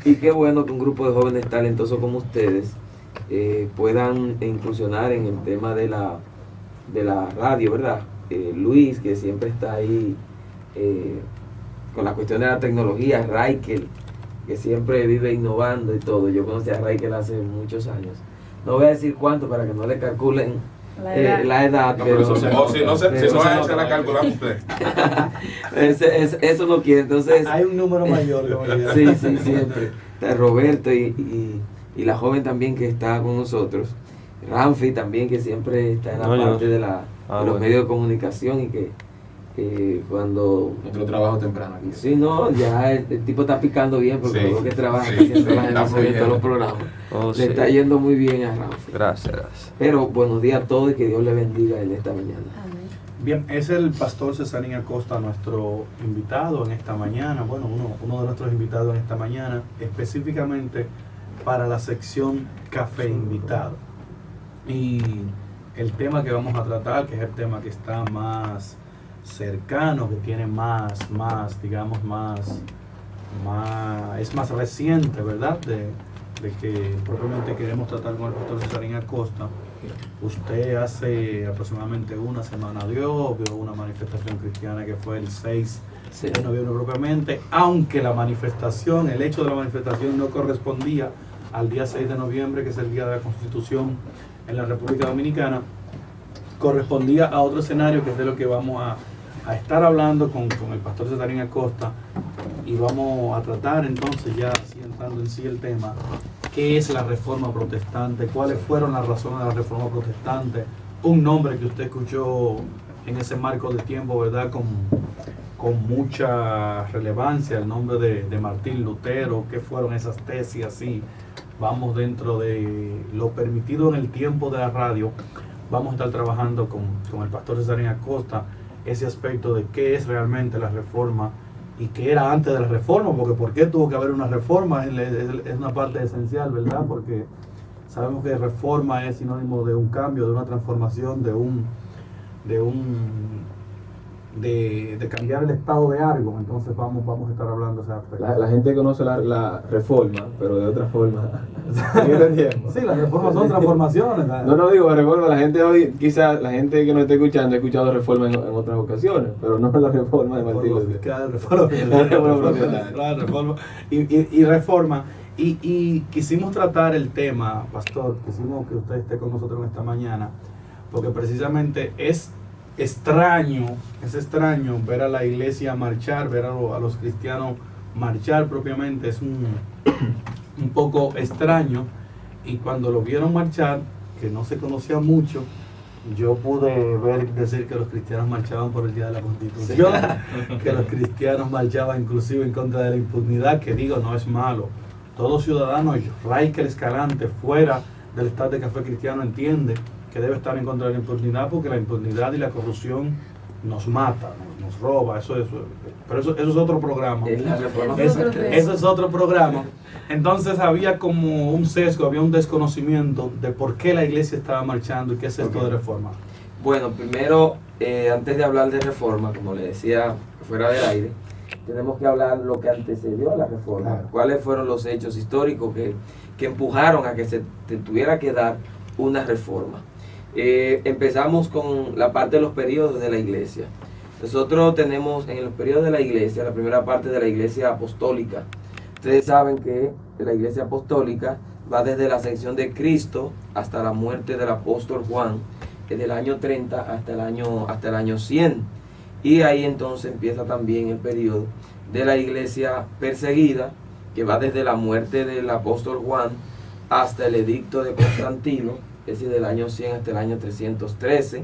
Y qué bueno que un grupo de jóvenes talentosos como ustedes puedan incursionar en el tema de la radio, ¿verdad? Luis, que siempre está ahí con la cuestión de la tecnología, Raikel, que siempre vive innovando y todo. Yo conocí a Raikel hace muchos años. No voy a decir cuánto para que no le calculen la edad, no, pero si no se la calculamos usted. Eso no quiere, entonces... Hay un número mayor. Sí, siempre. Está Roberto y la joven también que está con nosotros. Ramfi también, que siempre está en la parte de los medios de comunicación y que cuando... Nuestro trabajo temprano aquí. Sí, no, ya el tipo está picando bien porque luego que trabaja sí, siempre la gente en todos los programas. Le está yendo muy bien a Ramfi. Gracias. Pero buenos días a todos y que Dios le bendiga en esta mañana. Amén. Bien, es el pastor Cesarín Acosta nuestro invitado en esta mañana, bueno, uno de nuestros invitados en esta mañana, específicamente para la sección Café Invitado. Y el tema que vamos a tratar, que es el tema que está más cercano, que tiene es más reciente, ¿verdad? De que propiamente queremos tratar con el pastor Cesarín Acosta. Usted hace aproximadamente una semana vio una manifestación cristiana que fue el 6 de noviembre propiamente, aunque el hecho de la manifestación no correspondía al día 6 de noviembre, que es el día de la Constitución en la República Dominicana, correspondía a otro escenario que es de lo que vamos a estar hablando con el pastor Cesarín Acosta, y vamos a tratar entonces, ya entrando en sí el tema, ¿qué es la Reforma Protestante? ¿Cuáles fueron las razones de la Reforma Protestante? Un nombre que usted escuchó en ese marco de tiempo, ¿verdad? Con mucha relevancia, el nombre de Martín Lutero. ¿Qué fueron esas tesis así? Vamos, dentro de lo permitido en el tiempo de la radio, vamos a estar trabajando con el pastor Cesarín Acosta ese aspecto de qué es realmente la Reforma y qué era antes de la Reforma, porque por qué tuvo que haber una reforma es una parte esencial, ¿verdad? Porque sabemos que reforma es sinónimo de un cambio, de una transformación, de cambiar el estado de algo. Entonces vamos a estar hablando de ese aspecto. La gente conoce la reforma, pero de otra forma. Sí, las reformas son transformaciones. No digo reforma, la gente hoy, quizás la gente que nos está escuchando ha escuchado reforma en otras ocasiones, pero no es la reforma de Martín Lutero. La reforma y reforma. Y quisimos tratar el tema, pastor, quisimos que usted esté con nosotros en esta mañana, porque precisamente es extraño ver a la iglesia marchar, ver a los cristianos marchar propiamente, es un poco extraño. Y cuando lo vieron marchar, que no se conocía mucho, yo pude decir que los cristianos marchaban por el Día de la Constitución, que los cristianos marchaban inclusive en contra de la impunidad, que digo, no es malo. Todo ciudadano, Raikel Escalante, fuera del Estado de Café Cristiano, entiende que debe estar en contra de la impunidad, porque la impunidad y la corrupción nos mata, nos roba, pero eso es otro programa. Eso es otro programa. Entonces había como un sesgo, había un desconocimiento de por qué la iglesia estaba marchando y qué es esto de reforma. Bueno, primero, antes de hablar de reforma, como le decía fuera del aire, tenemos que hablar lo que antecedió a la reforma. Claro. ¿Cuáles fueron los hechos históricos que empujaron a que se tuviera que dar una reforma? Empezamos con la parte de los periodos de la iglesia. Nosotros tenemos en los periodos de la iglesia, la primera parte de la iglesia apostólica. Ustedes saben que la iglesia apostólica va desde la ascensión de Cristo hasta la muerte del apóstol Juan, desde el año 30 hasta el año 100. Y ahí entonces empieza también el periodo de la iglesia perseguida, que va desde la muerte del apóstol Juan hasta el edicto de Constantino, es decir, del año 100 hasta el año 313.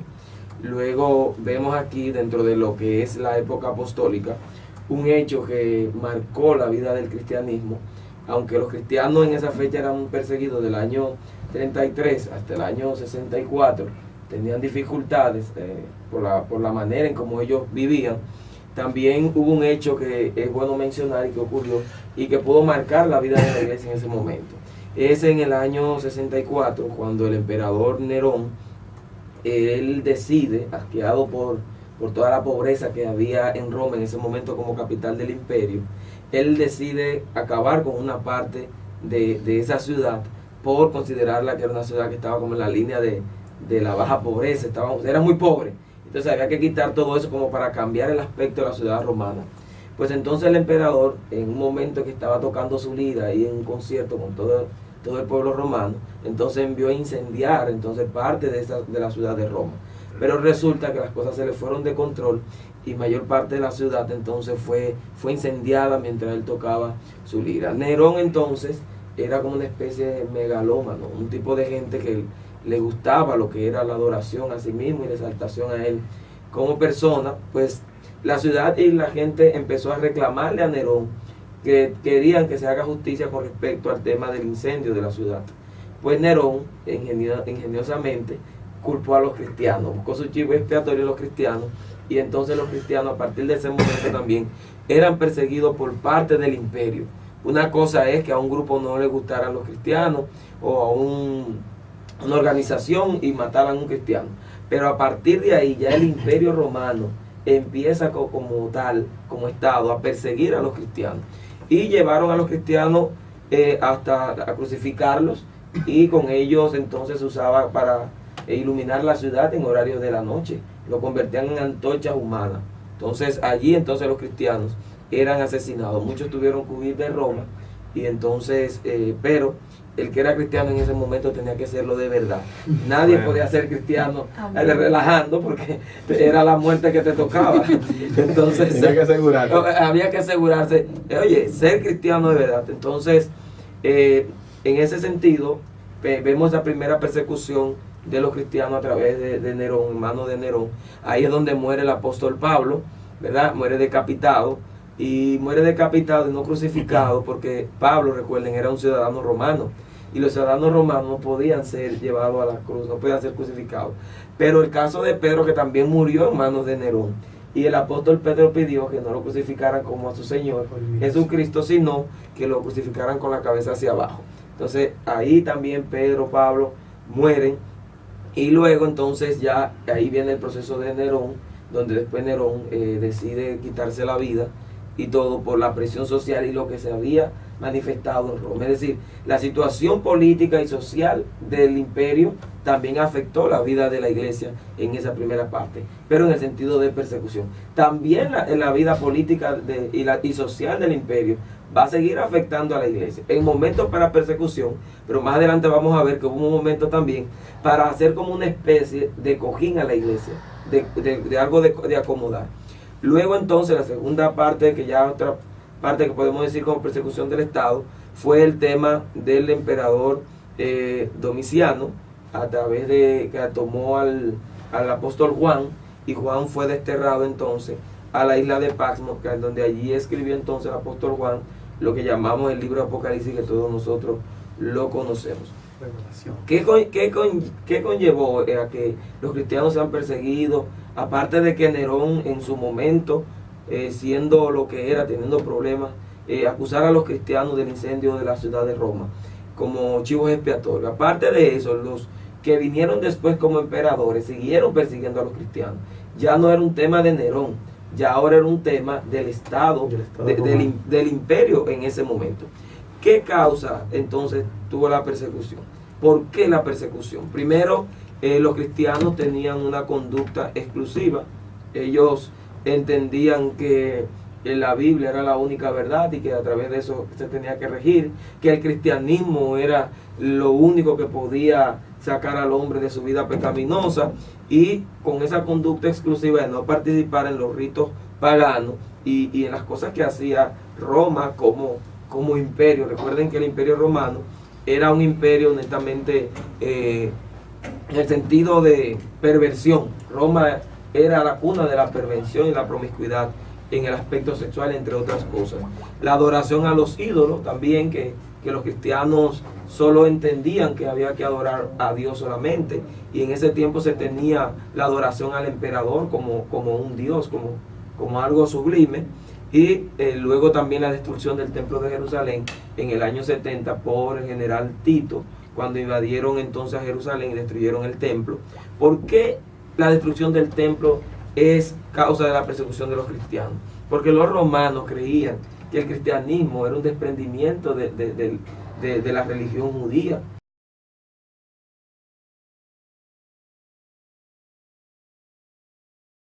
Luego vemos aquí, dentro de lo que es la época apostólica, un hecho que marcó la vida del cristianismo. Aunque los cristianos en esa fecha eran perseguidos del año 33 hasta el año 64, tenían dificultades por la manera en cómo ellos vivían. También hubo un hecho que es bueno mencionar y que ocurrió y que pudo marcar la vida de la iglesia en ese momento. Es en el año 64, cuando el emperador Nerón, él decide, asqueado por toda la pobreza que había en Roma en ese momento como capital del imperio, él decide acabar con una parte de esa ciudad por considerarla que era una ciudad que estaba como en la línea de la baja pobreza, era muy pobre. Entonces había que quitar todo eso como para cambiar el aspecto de la ciudad romana. Pues entonces el emperador, en un momento que estaba tocando su lira ahí en un concierto con todo el pueblo romano, entonces envió a incendiar entonces parte de la ciudad de Roma. Pero resulta que las cosas se le fueron de control y mayor parte de la ciudad entonces fue incendiada mientras él tocaba su lira. Nerón entonces era como una especie de megalómano, un tipo de gente que le gustaba lo que era la adoración a sí mismo y la exaltación a él como persona. Pues la ciudad y la gente empezó a reclamarle a Nerón que querían que se haga justicia con respecto al tema del incendio de la ciudad. Pues Nerón, ingeniosamente, culpó a los cristianos, buscó su chivo expiatorio a los cristianos, y entonces los cristianos a partir de ese momento también eran perseguidos por parte del imperio. Una cosa es que a un grupo no le gustaran los cristianos o a una organización y mataran a un cristiano, pero a partir de ahí ya el imperio romano empieza como tal, como estado, a perseguir a los cristianos, y llevaron a los cristianos hasta a crucificarlos, y con ellos entonces se usaba para iluminar la ciudad en horarios de la noche, lo convertían en antorchas humanas. Entonces allí entonces los cristianos eran asesinados, muchos tuvieron que huir de Roma, y entonces pero el que era cristiano en ese momento tenía que serlo de verdad. Nadie podía ser cristiano relajando, porque era la muerte que te tocaba. Entonces había que asegurarse, oye, ser cristiano de verdad. Entonces en ese sentido vemos la primera persecución de los cristianos a través de Nerón, en manos de Nerón. Ahí es donde muere el apóstol Pablo, ¿verdad? Muere decapitado, y no crucificado, porque Pablo, recuerden, era un ciudadano romano, y los ciudadanos romanos no podían ser llevados a la cruz, no podían ser crucificados. Pero el caso de Pedro, que también murió en manos de Nerón, y el apóstol Pedro pidió que no lo crucificaran como a su Señor Jesucristo, sino que lo crucificaran con la cabeza hacia abajo. Entonces ahí también Pedro, Pablo mueren, y luego entonces ya ahí viene el proceso de Nerón, donde después Nerón decide quitarse la vida, y todo por la presión social y lo que se había manifestado en Roma. Es decir, la situación política y social del imperio también afectó la vida de la iglesia en esa primera parte, pero en el sentido de persecución. También la vida política y social del imperio va a seguir afectando a la iglesia en momentos para persecución, pero más adelante vamos a ver que hubo un momento también para hacer como una especie de cojín a la iglesia, de algo de acomodar. Luego entonces la segunda parte, que ya otra parte que podemos decir como persecución del Estado, fue el tema del emperador Domiciano, a través de que tomó al apóstol Juan, y Juan fue desterrado entonces a la isla de Patmos, donde allí escribió entonces el apóstol Juan lo que llamamos el libro de Apocalipsis, que todos nosotros lo conocemos. ¿Qué conllevó a que los cristianos sean perseguidos? Aparte de que Nerón en su momento, siendo lo que era, teniendo problemas, acusara a los cristianos del incendio de la ciudad de Roma como chivos expiatorios. Aparte de eso, los que vinieron después como emperadores siguieron persiguiendo a los cristianos. Ya no era un tema de Nerón, ya ahora era un tema del Estado, del imperio en ese momento. ¿Qué causa entonces tuvo la persecución? ¿Por qué la persecución? Primero, los cristianos tenían una conducta exclusiva. Ellos entendían que la Biblia era la única verdad y que a través de eso se tenía que regir, que el cristianismo era lo único que podía sacar al hombre de su vida pecaminosa, y con esa conducta exclusiva de no participar en los ritos paganos y en las cosas que hacía Roma como imperio. Recuerden que el imperio romano era un imperio netamente en el sentido de perversión. Roma era la cuna de la perversión y la promiscuidad en el aspecto sexual, entre otras cosas. La adoración a los ídolos también, que los cristianos solo entendían que había que adorar a Dios solamente, y en ese tiempo se tenía la adoración al emperador como un Dios, como algo sublime. Y luego también la destrucción del templo de Jerusalén en el año 70 por el general Tito, cuando invadieron entonces a Jerusalén y destruyeron el templo. ¿Por qué la destrucción del templo es causa de la persecución de los cristianos? Porque los romanos creían que el cristianismo era un desprendimiento de la religión judía,